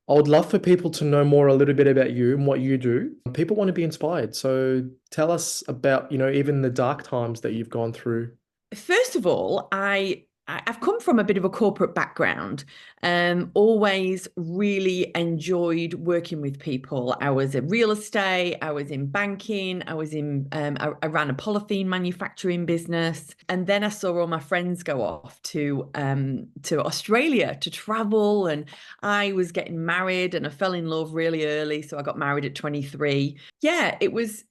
I would love for people to know more a little bit about you and what you do. People want to be inspired. So tell us about, even the dark times that you've gone through. First of all, I've come from a bit of a corporate background. Always really enjoyed working with people. I was in real estate, I was in banking, I ran a polythene manufacturing business, and then I saw all my friends go off to Australia to travel, and I was getting married, and I fell in love really early, so I got married at 23. Yeah, it was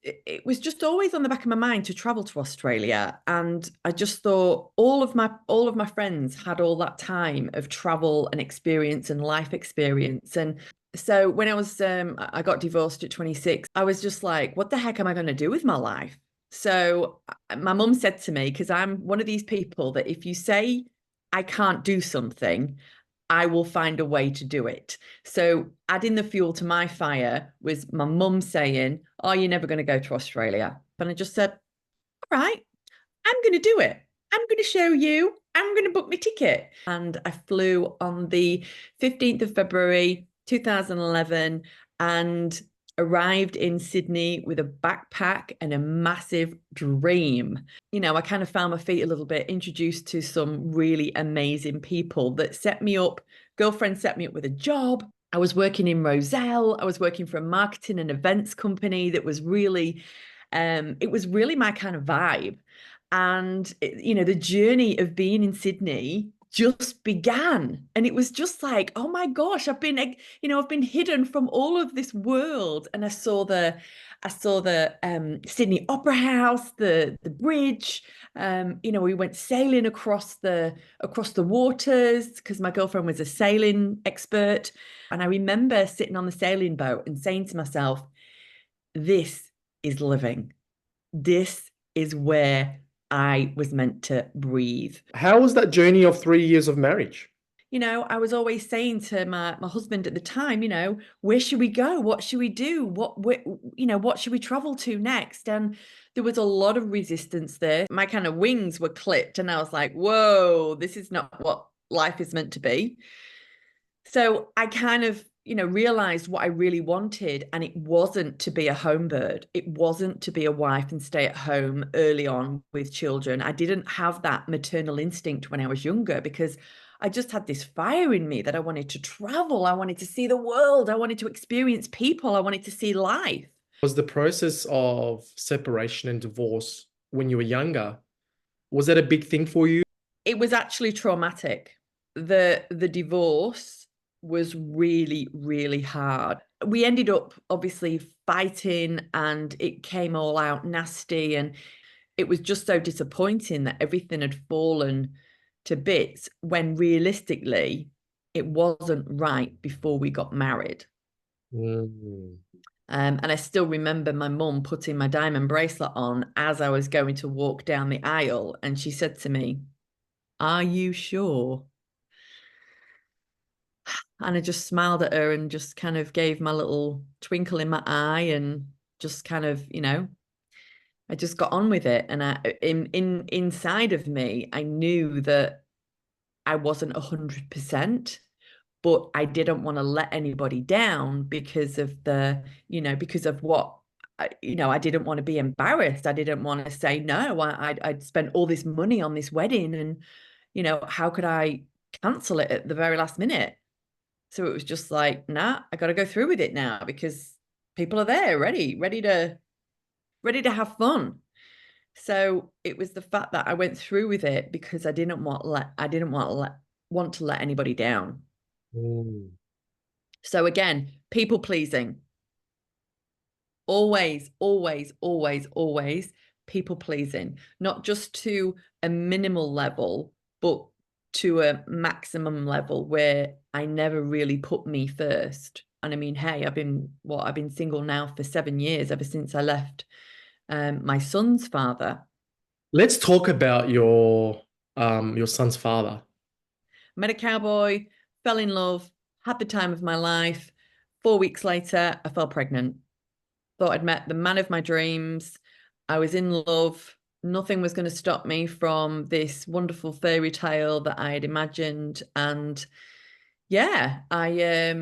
just always on the back of my mind to travel to Australia, and I just thought all of my friends had all that time of travel and experience and life experience. And so when I got divorced at 26, I was just like, what the heck am I going to do with my life? So my mum said to me, because I'm one of these people that if you say I can't do something, I will find a way to do it. So adding the fuel to my fire was my mum saying, "Oh, you're never going to go to Australia." And I just said, "All right, I'm going to do it. I'm going to show you. I'm going to book my ticket." And I flew on the 15th of February, 2011, and arrived in Sydney with a backpack and a massive dream. I kind of found my feet a little bit, introduced to some really amazing people that set me up. Girlfriend set me up with a job. I was working in Roselle. I was working for a marketing and events company that was really, it was really my kind of vibe. And the journey of being in Sydney just began, and it was just like, oh my gosh, I've been hidden from all of this world. And I saw the Sydney Opera House, the bridge. We went sailing across the waters because my girlfriend was a sailing expert. And I remember sitting on the sailing boat and saying to myself, this is living. This is where I was meant to breathe. How was that journey of 3 years of marriage? I was always saying to my husband at the time, where should we go? What should we do? What should we travel to next? And there was a lot of resistance there. My kind of wings were clipped, and I was like, whoa, this is not what life is meant to be. So I kind of, realized what I really wanted, and it wasn't to be a home bird. It wasn't to be a wife and stay at home early on with children. I didn't have that maternal instinct when I was younger because I just had this fire in me that I wanted to travel. I wanted to see the world. I wanted to experience people. I wanted to see life. Was the process of separation and divorce when you were younger, was that a big thing for you? It was actually traumatic. The divorce was really, really hard. We ended up obviously fighting, and it came all out nasty, and it was just so disappointing that everything had fallen to bits when realistically it wasn't right before we got married. Mm. And I still remember my mum putting my diamond bracelet on as I was going to walk down the aisle, and she said to me, "Are you sure?" And I just smiled at her and just kind of gave my little twinkle in my eye and just kind of, I just got on with it. And inside of me, I knew that I wasn't 100%, but I didn't want to let anybody down because of because of what I didn't want to be embarrassed. I didn't want to say no. I'd spent all this money on this wedding, and how could I cancel it at the very last minute? So it was just like, nah, I got to go through with it now because people are there ready to have fun. So it was the fact that I went through with it because I didn't want to let anybody down. Mm. So again, people pleasing. Always, always, always, always people pleasing, not just to a minimal level, but to a maximum level where I never really put me first. And I mean, hey, I've been single now for 7 years, ever since I left my son's father. Let's talk about your son's father. Met a cowboy, fell in love, had the time of my life. 4 weeks later, I fell pregnant. Thought I'd met the man of my dreams. I was in love. Nothing was going to stop me from this wonderful fairy tale that I had imagined. And yeah, I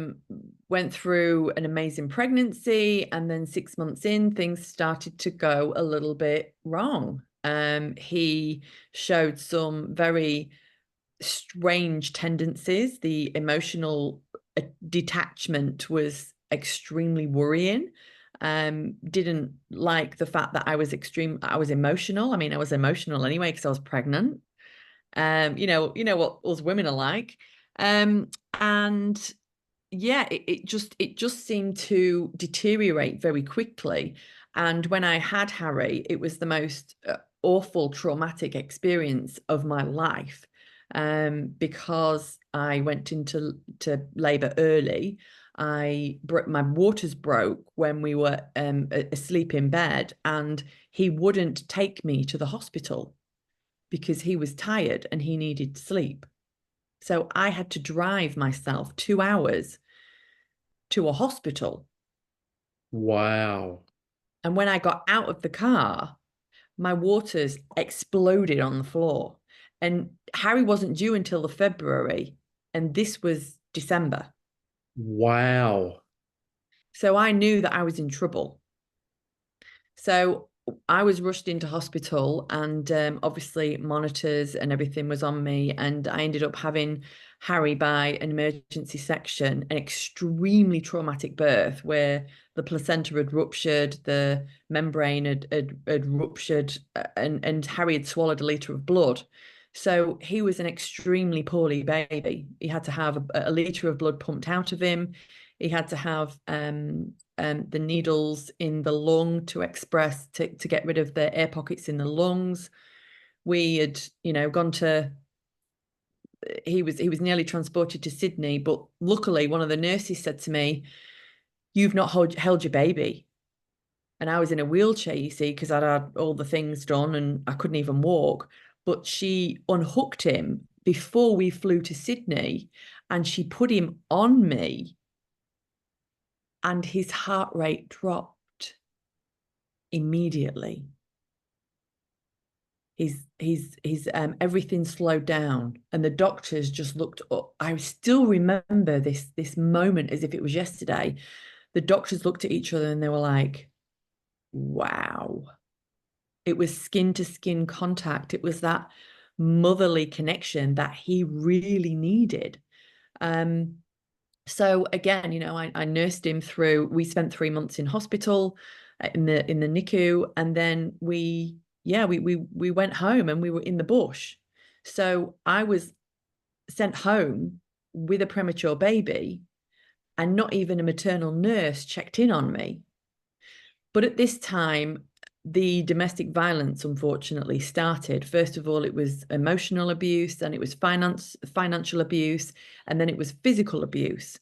went through an amazing pregnancy, and then 6 months in, things started to go a little bit wrong. He showed some very strange tendencies. The emotional detachment was extremely worrying. Didn't like the fact that I was emotional. I mean, I was emotional anyway because I was pregnant. You know what us women are like. And yeah, it just seemed to deteriorate very quickly. And when I had Harry, it was the most awful, traumatic experience of my life, because I went into labor early. My waters broke when we were asleep in bed, and he wouldn't take me to the hospital because he was tired and he needed sleep. So I had to drive myself 2 hours to a hospital. Wow. And when I got out of the car, my waters exploded on the floor. And Harry wasn't due until the February, and this was December. Wow. So I knew that I was in trouble. So I was rushed into hospital, and obviously monitors and everything was on me. And I ended up having Harry by an emergency section, an extremely traumatic birth where the placenta had ruptured, the membrane had ruptured, and Harry had swallowed a litre of blood. So he was an extremely poorly baby. He had to have a litre of blood pumped out of him. He had to have the needles in the lung to get rid of the air pockets in the lungs. We had, gone to. He was nearly transported to Sydney, but luckily one of the nurses said to me, "You've not held your baby." And I was in a wheelchair, you see, because I'd had all the things done and I couldn't even walk. But she unhooked him before we flew to Sydney, and she put him on me, and his heart rate dropped immediately. His everything slowed down, and the doctors just looked up. I still remember this moment as if it was yesterday. The doctors looked at each other and they were like, wow. It was skin to skin contact. It was that motherly connection that he really needed. So again, I nursed him through. We spent 3 months in hospital, in the NICU, and then we went home and we were in the bush. So I was sent home with a premature baby, and not even a maternal nurse checked in on me. But at this time, the domestic violence unfortunately started. First of all, it was emotional abuse, then it was financial abuse, and then it was physical abuse,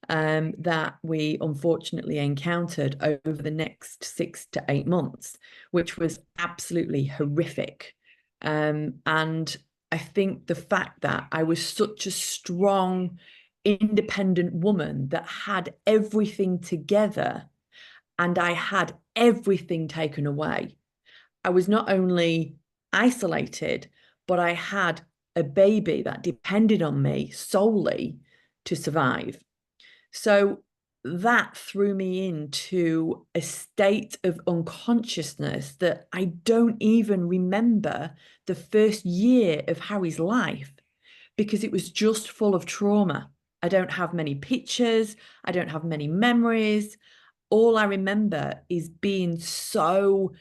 that we unfortunately encountered over the next 6 to 8 months, which was absolutely horrific. And I think the fact that I was such a strong, independent woman that had everything together, and I had everything taken away. I was not only isolated, but I had a baby that depended on me solely to survive. So that threw me into a state of unconsciousness that I don't even remember the first year of Harry's life, because it was just full of trauma. I don't have many pictures, I don't have many memories. All I remember is being so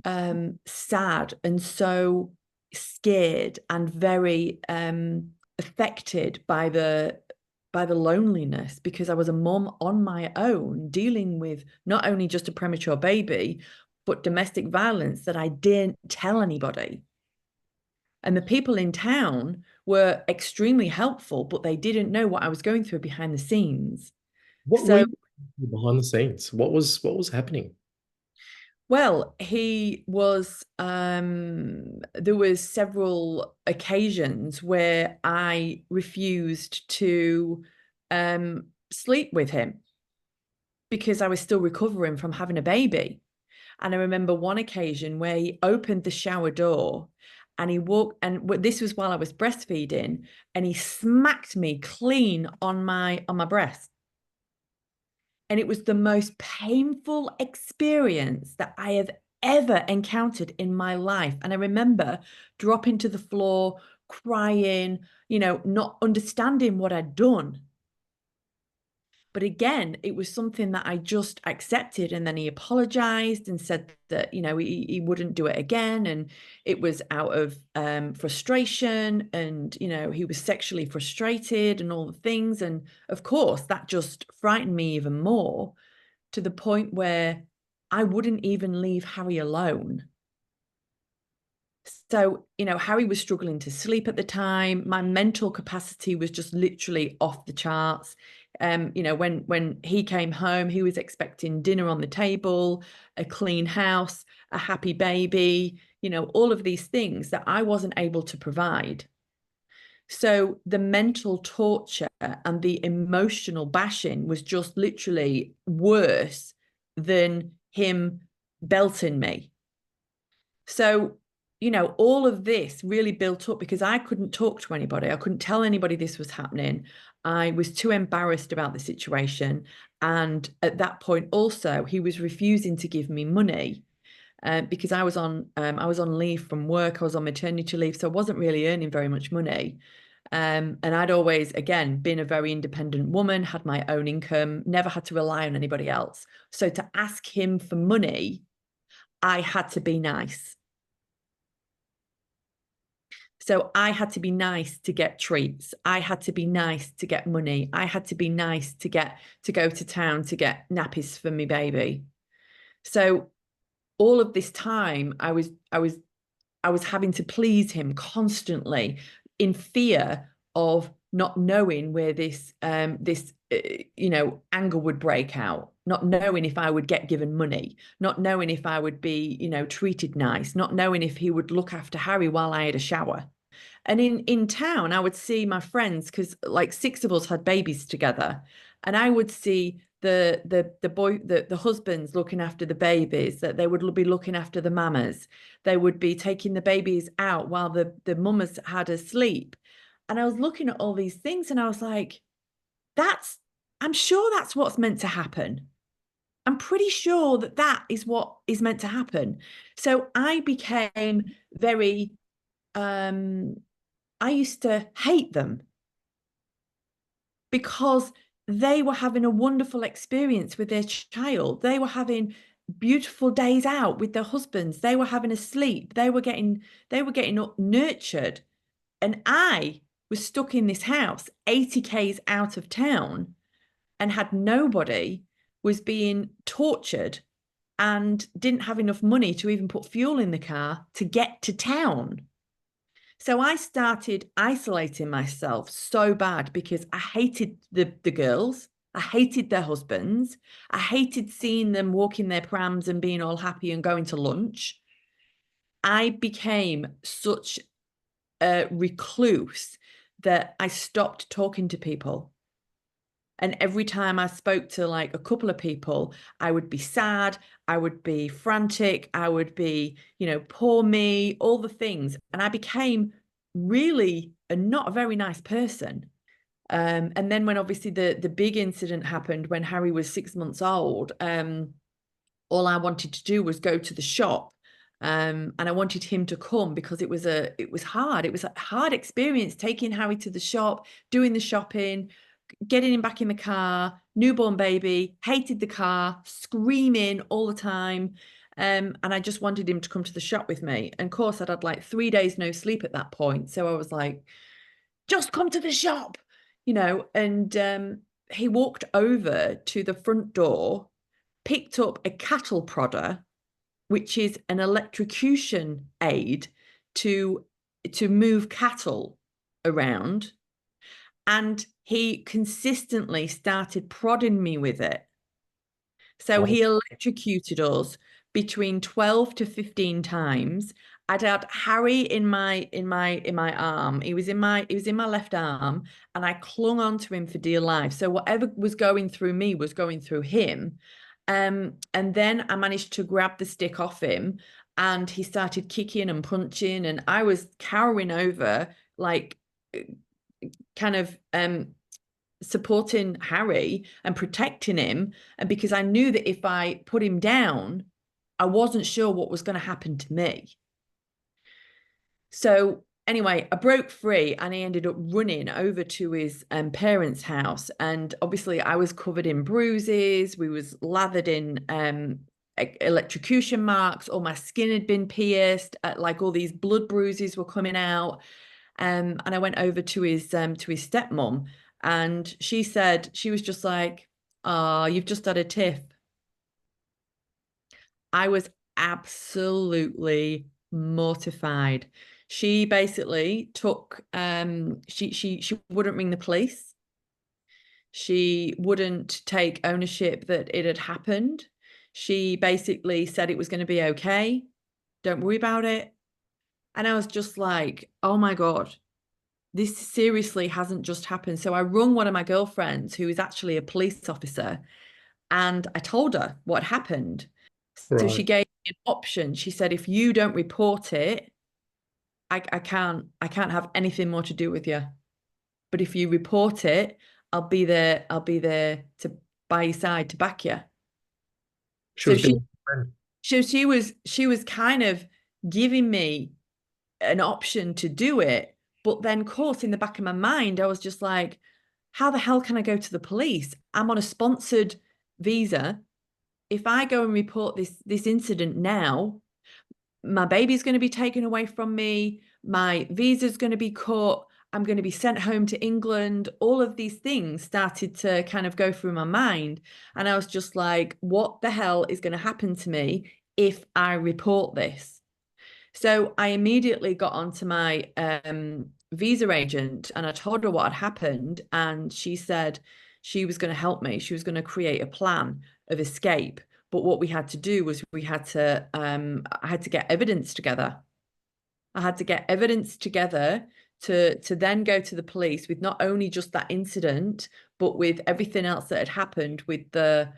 sad and so scared and very affected by the loneliness, because I was a mom on my own, dealing with not only just a premature baby, but domestic violence that I didn't tell anybody. And the people in town were extremely helpful, but they didn't know what I was going through behind the scenes. What were So, you behind the scenes? What was happening? well, there was several occasions where I refused to sleep with him because I was still recovering from having a baby. And I remember one occasion where he opened the shower door and he walked, and this was while I was breastfeeding, and he smacked me clean on my breast. And it was the most painful experience that I have ever encountered in my life. And I remember dropping to the floor, crying, not understanding what I'd done. But again, it was something that I just accepted. And then he apologized and said that, he wouldn't do it again. And it was out of frustration. And, he was sexually frustrated and all the things. And of course, that just frightened me even more, to the point where I wouldn't even leave Harry alone. So, Harry was struggling to sleep at the time. My mental capacity was just literally off the charts. When he came home, he was expecting dinner on the table, a clean house, a happy baby, all of these things that I wasn't able to provide. So the mental torture and the emotional bashing was just literally worse than him belting me. So, all of this really built up because I couldn't talk to anybody. I couldn't tell anybody this was happening. I was too embarrassed about the situation. And at that point, also, he was refusing to give me money. Because I was on leave from work. I was on maternity leave, so I wasn't really earning very much money. And I'd always, again, been a very independent woman, had my own income, never had to rely on anybody else. So to ask him for money, I had to be nice. So I had to be nice to get treats. I had to be nice to get money. I had to be nice to go to town to get nappies for me baby. So all of this time I was having to please him constantly, in fear of not knowing where anger would break out, not knowing if I would get given money, not knowing if I would be, treated nice, not knowing if he would look after Harry while I had a shower. And in town, I would see my friends, because like six of us had babies together, and I would see the husbands looking after the babies, that they would be looking after the mamas. They would be taking the babies out while the mamas had a sleep. And I was looking at all these things and I was like, I'm sure that's what's meant to happen. I'm pretty sure that that is what is meant to happen. So I became very I used to hate them because they were having a wonderful experience with their child. They were having beautiful days out with their husbands. They were having a sleep. They were getting nurtured. And I was stuck in this house, 80 k's out of town, and had nobody, was being tortured and didn't have enough money to even put fuel in the car to get to town. So I started isolating myself so bad because I hated the girls. I hated their husbands. I hated seeing them walking their prams and being all happy and going to lunch. I became such a recluse that I stopped talking to people. And every time I spoke to like a couple of people, I would be sad, I would be frantic, I would be, poor me, all the things. And I became really not a very nice person. And then when obviously the big incident happened when Harry was 6 months old, all I wanted to do was go to the shop. And I wanted him to come because it was hard. It was a hard experience taking Harry to the shop, doing the shopping, getting him back in the car, newborn baby, hated the car, screaming all the time. And I just wanted him to come to the shop with me. And of course, I'd had like 3 days no sleep at that point. So I was like, just come to the shop, and he walked over to the front door, picked up a cattle prodder, which is an electrocution aid to move cattle around, and he consistently started prodding me with it. So Oh, he electrocuted us between 12 to 15 times. I'd had Harry in my arm. He was in my left arm, and I clung onto him for dear life. So whatever was going through me was going through him. And then I managed to grab the stick off him, and he started kicking and punching, and I was cowering over, like kind of supporting Harry and protecting him, and because I knew that if I put him down, I wasn't sure what was going to happen to me. So anyway, I broke free and I ended up running over to his parents' house. And obviously I was covered in bruises. We was lathered in electrocution marks. All my skin had been pierced. Like all these blood bruises were coming out. And I went over to his stepmom, and she said, she was just like, "Oh, you've just had a tiff." I was absolutely mortified. She basically took she wouldn't ring the police. She wouldn't take ownership that it had happened. She basically said it was going to be okay. Don't worry about it. And I was just like, "Oh my God, this seriously hasn't just happened." So I rung one of my girlfriends who is actually a police officer, and I told her what happened. So she Right. gave me an option. She said, if you don't report it, I can't have anything more to do with you. But if you report it, I'll be there to by your side to back you. She So was being a friend. she was kind of giving me an option to do it. But then, of course, in the back of my mind, I was just like, how the hell can I go to the police? I'm on a sponsored visa. If I go and report this incident now, my baby's going to be taken away from me, my visa's going to be cut, I'm going to be sent home to England. All of these things started to kind of go through my mind. And I was just like, what the hell is going to happen to me if I report this? So I immediately got onto my visa agent and I told her what had happened. And she said she was going to help me. She was going to create a plan of escape. But what we had to do was I had to get evidence together. I had to get evidence together to then go to the police with not only just that incident, but with everything else that had happened, with the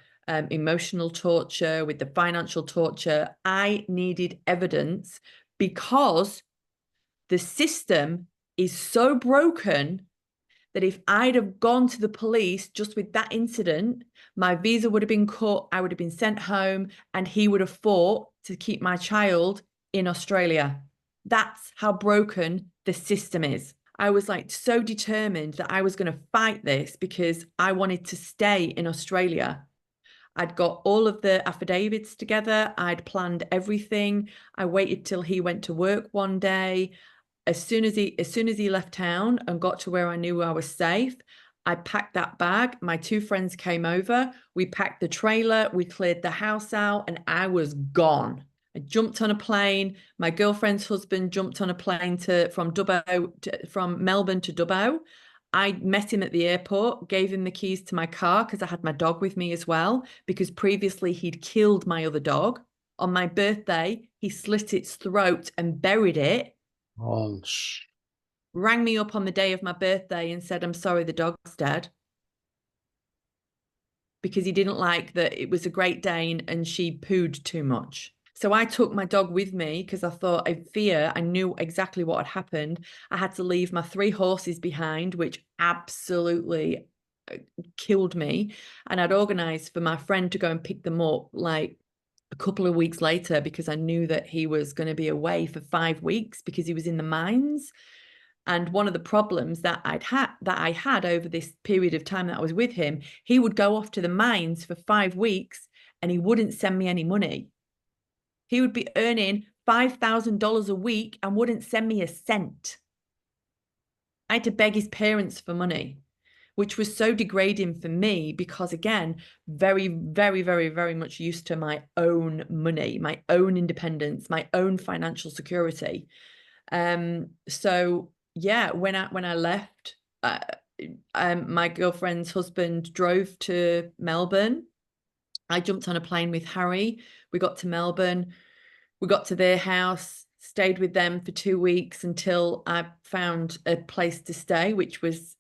emotional torture, with the financial torture. I needed evidence because the system is so broken that if I'd have gone to the police just with that incident, my visa would have been cut, I would have been sent home, and he would have fought to keep my child in Australia. That's how broken the system is. I was like so determined that I was going to fight this because I wanted to stay in Australia. I'd got all of the affidavits together. I'd planned everything. I waited till he went to work one day. As soon as he left town and got to where I knew I was safe, I packed that bag. My two friends came over. We packed the trailer. We cleared the house out, and I was gone. I jumped on a plane. My girlfriend's husband jumped on a plane from Melbourne to Dubbo. I met him at the airport, gave him the keys to my car because I had my dog with me as well, because previously he'd killed my other dog. On my birthday, he slit its throat and buried it, Oh, rang me up on the day of my birthday and said, "I'm sorry, the dog's dead," because he didn't like that it was a Great Dane and she pooed too much. So I took my dog with me because I thought, I knew exactly what had happened. I had to leave my 3 horses behind, which absolutely killed me. And I'd organized for my friend to go and pick them up like a couple of weeks later, because I knew that he was going to be away for 5 weeks because he was in the mines. And one of the problems that I had over this period of time that I was with him, he would go off to the mines for 5 weeks and he wouldn't send me any money. He would be earning $5,000 a week and wouldn't send me a cent. I had to beg his parents for money, which was so degrading for me because, again, very, very, very, very much used to my own money, my own independence, my own financial security. So yeah, when I left, my girlfriend's husband drove to Melbourne. I jumped on a plane with Harry. We got to Melbourne. We got to their house, stayed with them for 2 weeks until I found a place to stay, which was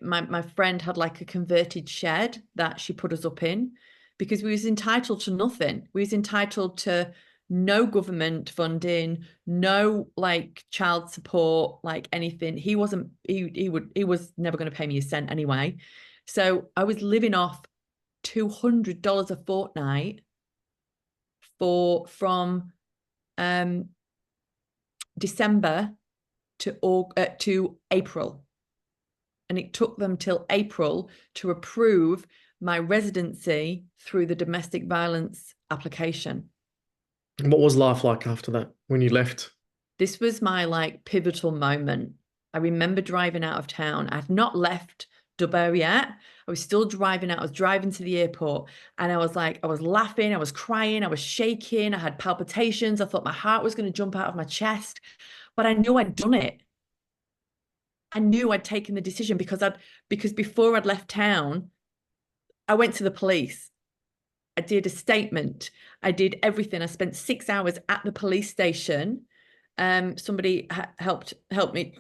my friend had like a converted shed that she put us up in, because we was entitled to nothing. We was entitled to no government funding, no like child support, like anything. He was never going to pay me a cent anyway. So I was living off $200 a fortnight from December to April. And it took them till April to approve my residency through the domestic violence application. And what was life like after that when you left? This was my like pivotal moment. I remember driving out of town. I'd not left Dubbo yet. I was still driving out. I was driving to the airport and I was like, I was laughing, I was crying, I was shaking, I had palpitations. I thought my heart was going to jump out of my chest, but I knew I'd done it. I knew I'd taken the decision because before I'd left town, I went to the police. I did a statement. I did everything. I spent 6 hours at the police station. Somebody helped me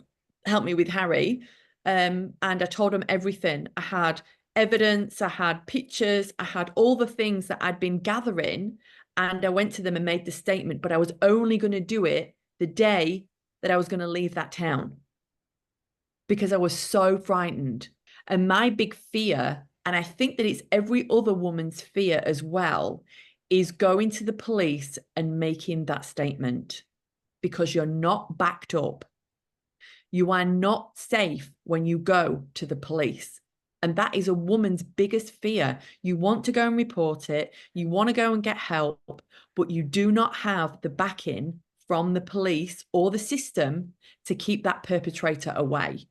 with Harry, and I told him everything. I had evidence, I had pictures, I had all the things that I'd been gathering, and I went to them and made the statement. But I was only going to do it the day that I was going to leave that town because I was so frightened. And my big fear, and I think that it's every other woman's fear as well, is going to the police and making that statement because you're not backed up. You are not safe when you go to the police. And that is a woman's biggest fear. You want to go and report it, you want to go and get help, but you do not have the backing from the police or the system to keep that perpetrator away.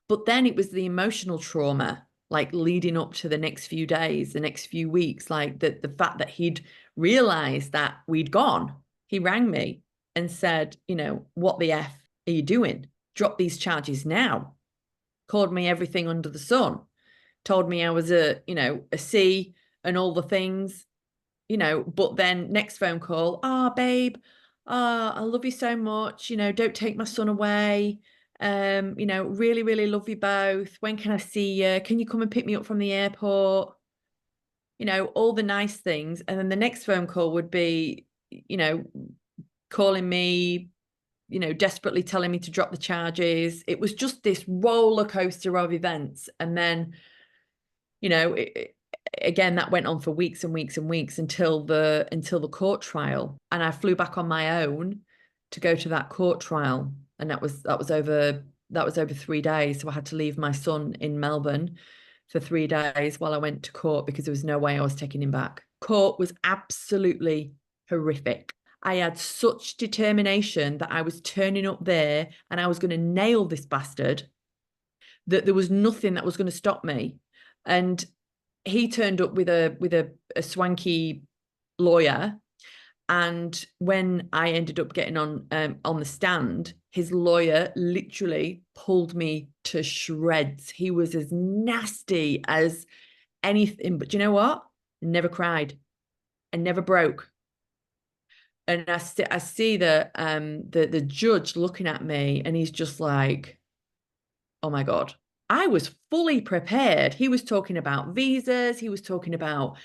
But then it was the emotional trauma, like leading up to the next few days, the next few weeks, like the fact that he'd realized that we'd gone. He rang me and said, what the F are you doing? Drop these charges now. Called me everything under the sun. Told me I was a C and all the things, but then next phone call, babe, I love you so much. Don't take my son away. Really, really love you both. When can I see you? Can you come and pick me up from the airport? All the nice things. And then the next phone call would be, calling me, desperately telling me to drop the charges. It was just this roller coaster of events. And then, again, that went on for weeks and weeks and weeks until the court trial. And I flew back on my own to go to that court trial. And that was over 3 days. So I had to leave my son in Melbourne for 3 days while I went to court because there was no way I was taking him back. Court was absolutely horrific. I had such determination that I was turning up there and I was going to nail this bastard, that there was nothing that was going to stop me. And he turned up with a swanky lawyer. And when I ended up getting on the stand, his lawyer literally pulled me to shreds. He was as nasty as anything. But you know what? I never cried. I never broke. And I see the judge looking at me, and he's just like, oh my God. I was fully prepared. He was talking about visas. He was talking about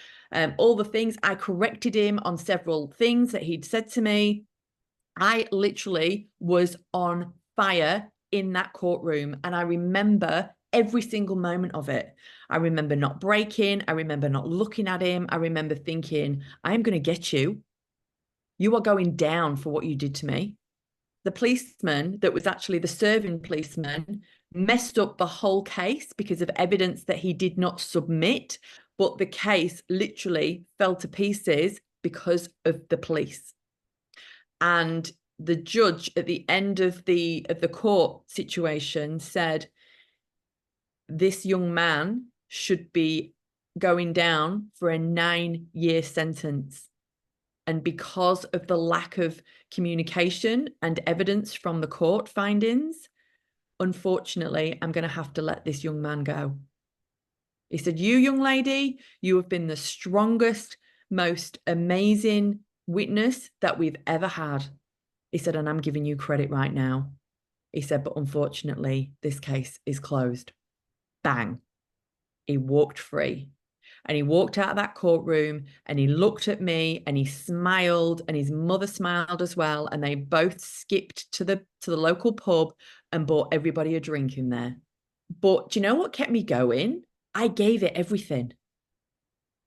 all the things. I corrected him on several things that he'd said to me. I literally was on fire in that courtroom. And I remember every single moment of it. I remember not breaking. I remember not looking at him. I remember thinking, I'm going to get you. You are going down for what you did to me. The policeman that was actually the serving policeman messed up the whole case because of evidence that he did not submit, but the case literally fell to pieces because of the police. And the judge at the end of the court situation said, this young man should be going down for a 9-year sentence. And because of the lack of communication and evidence from the court findings, unfortunately, I'm going to have to let this young man go. He said, you, young lady, you have been the strongest, most amazing witness that we've ever had. He said, and I'm giving you credit right now. He said, but unfortunately, this case is closed. Bang. He walked free. And he walked out of that courtroom and he looked at me and he smiled, and his mother smiled as well. And they both skipped to the local pub and bought everybody a drink in there. But do you know what kept me going? I gave it everything.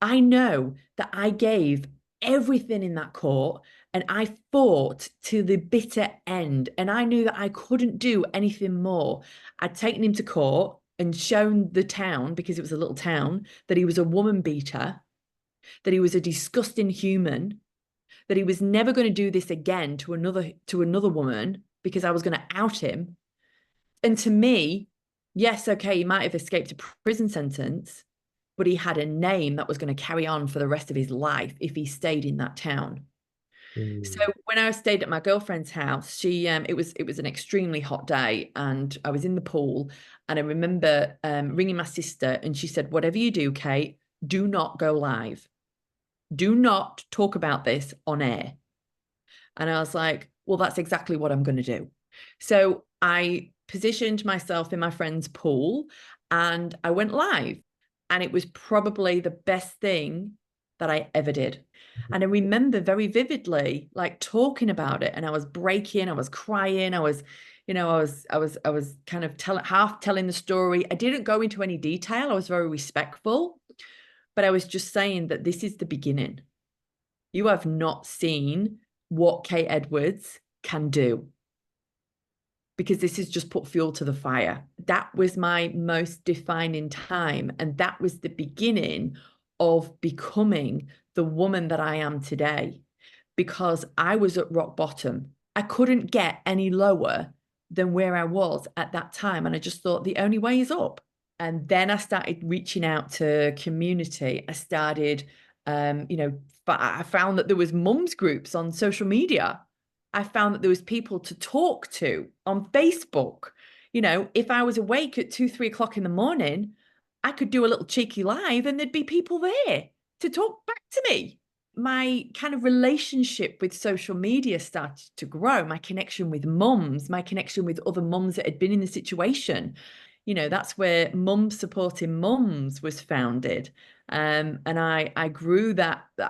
I know that I gave everything in that court and I fought to the bitter end. And I knew that I couldn't do anything more. I'd taken him to court and shown the town, because it was a little town, that he was a woman beater, that he was a disgusting human, that he was never going to do this again to another woman because I was going to out him. And to me, yes, okay, he might have escaped a prison sentence, but he had a name that was going to carry on for the rest of his life if he stayed in that town. So Mm. when I stayed at my girlfriend's house, it was an extremely hot day, and I was in the pool, and I remember ringing my sister, and she said, "Whatever you do, Kate, do not go live. Do not talk about this on air." And I was like, "Well, that's exactly what I'm going to do." So I positioned myself in my friend's pool, and I went live, and it was probably the best thing that I ever did. And I remember very vividly like talking about it, and I was breaking, I was crying, I was kind of half telling the story. I didn't go into any detail. I was very respectful, but I was just saying that this is the beginning. You have not seen what Kate Edwards can do, because this has just put fuel to the fire. That was my most defining time. And that was the beginning of becoming the woman that I am today, because I was at rock bottom. I couldn't get any lower than where I was at that time. And I just thought the only way is up. And then I started reaching out to community. I started, I found that there was mums groups on social media. I found that there was people to talk to on Facebook. If I was awake at 2, 3 o'clock in the morning, I could do a little cheeky live and there'd be people there to talk back to me. My kind of relationship with social media started to grow, my connection with mums, my connection with other mums that had been in the situation. That's where Mums Supporting Mums was founded. And I grew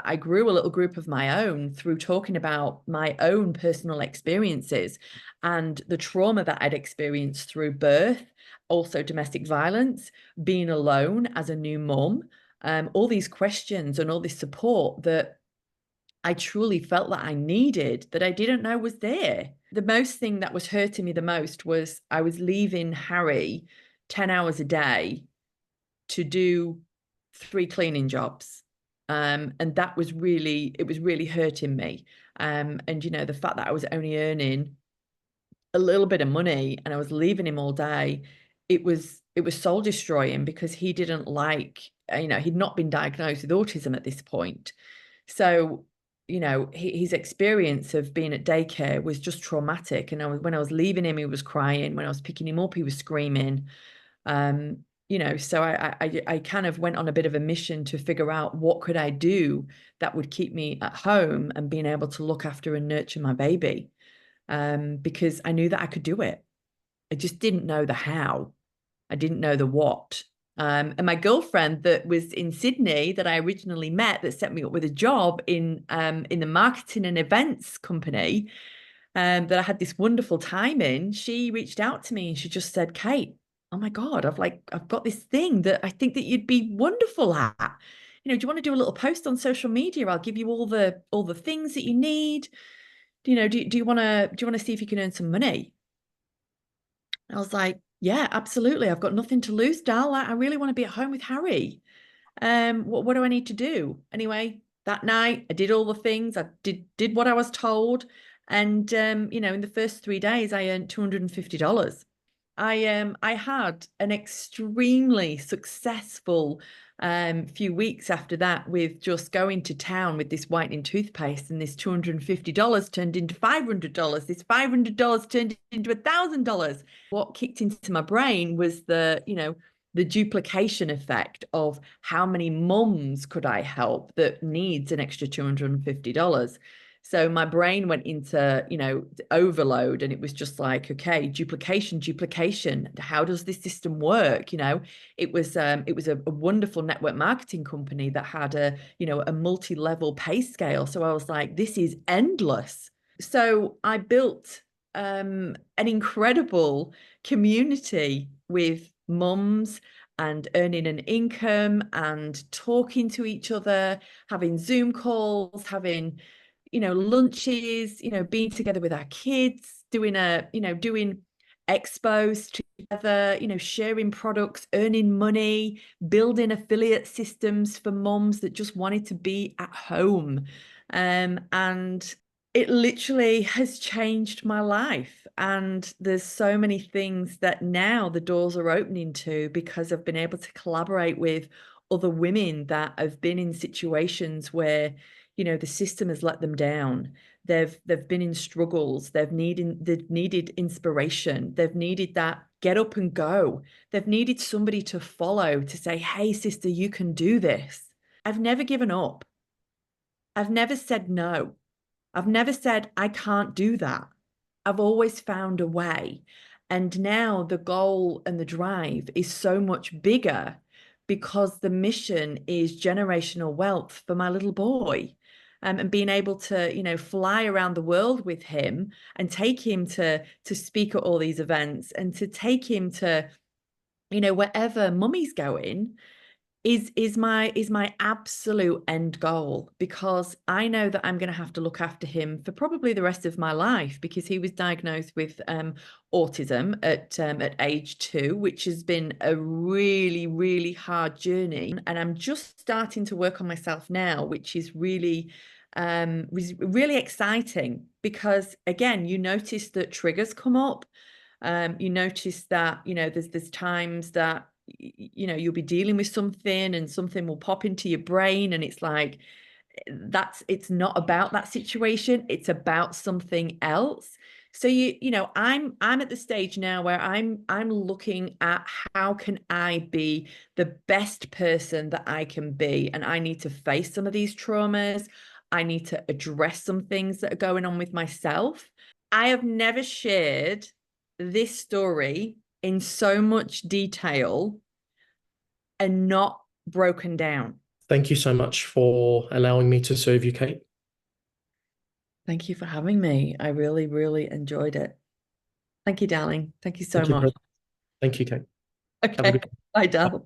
I grew a little group of my own through talking about my own personal experiences and the trauma that I'd experienced through birth, also domestic violence, being alone as a new mum, all these questions and all this support that I truly felt that I needed, that I didn't know was there. The most thing that was hurting me the most was I was leaving Harry 10 hours a day to do 3 cleaning jobs. And that was it was really hurting me. And the fact that I was only earning a little bit of money and I was leaving him all day, it was soul destroying, because he didn't like, he'd not been diagnosed with autism at this point. So, his experience of being at daycare was just traumatic. And when I was leaving him, he was crying. When I was picking him up, he was screaming. So I kind of went on a bit of a mission to figure out what could I do that would keep me at home and being able to look after and nurture my baby. Because I knew that I could do it. I just didn't know the how. I didn't know the what. And my girlfriend that was in Sydney that I originally met, that set me up with a job in the marketing and events company, that I had this wonderful time in, she reached out to me and she just said, "Kate, oh my God, I've got this thing that I think that you'd be wonderful at. Do you want to do a little post on social media? I'll give you all the things that you need. Do you want to see if you can earn some money?" I was like, "Yeah, absolutely. I've got nothing to lose, Dal. I really want to be at home with Harry. What do I need to do?" Anyway, that night I did all the things. I did what I was told. And in the first 3 days, I earned $250. I had an extremely successful few weeks after that, with just going to town with this whitening toothpaste, and this $250 turned into $500. This $500 turned into $1,000. What kicked into my brain was the duplication effect of how many mums could I help that needs an extra $250. So my brain went into, overload, and it was just like, okay, duplication. How does this system work? It was a wonderful network marketing company that had a multi-level pay scale. So I was like, this is endless. So I built an incredible community with mums and earning an income and talking to each other, having Zoom calls, having, lunches, being together with our kids, doing expos together, sharing products, earning money, building affiliate systems for mums that just wanted to be at home. And it literally has changed my life. And there's so many things that now the doors are opening to because I've been able to collaborate with other women that have been in situations where, the system has let them down. They've been in struggles. They've needed inspiration. They've needed that get up and go. They've needed somebody to follow to say, hey, sister, you can do this. I've never given up. I've never said no. I've never said, I can't do that. I've always found a way. And now the goal and the drive is so much bigger because the mission is generational wealth for my little boy. And being able to, fly around the world with him and take him to speak at all these events and to take him to, wherever mummy's going is my absolute end goal, because I know that I'm going to have to look after him for probably the rest of my life, because he was diagnosed with autism at age 2, which has been a really, really hard journey. And I'm just starting to work on myself now, which is really exciting, because again, you notice that triggers come up. You notice that, there's times that you'll be dealing with something and something will pop into your brain, and it's like it's not about that situation, it's about something else. So I'm at the stage now where I'm looking at how can I be the best person that I can be, and I need to face some of these traumas. I need to address some things that are going on with myself. I have never shared this story in so much detail and not broken down. Thank you so much for allowing me to serve you, Kate. Thank you for having me. I really, really enjoyed it. Thank you, darling. Thank you so Thank you, much. Thank you, Kate. Have a Okay. good Bye, day. Dal.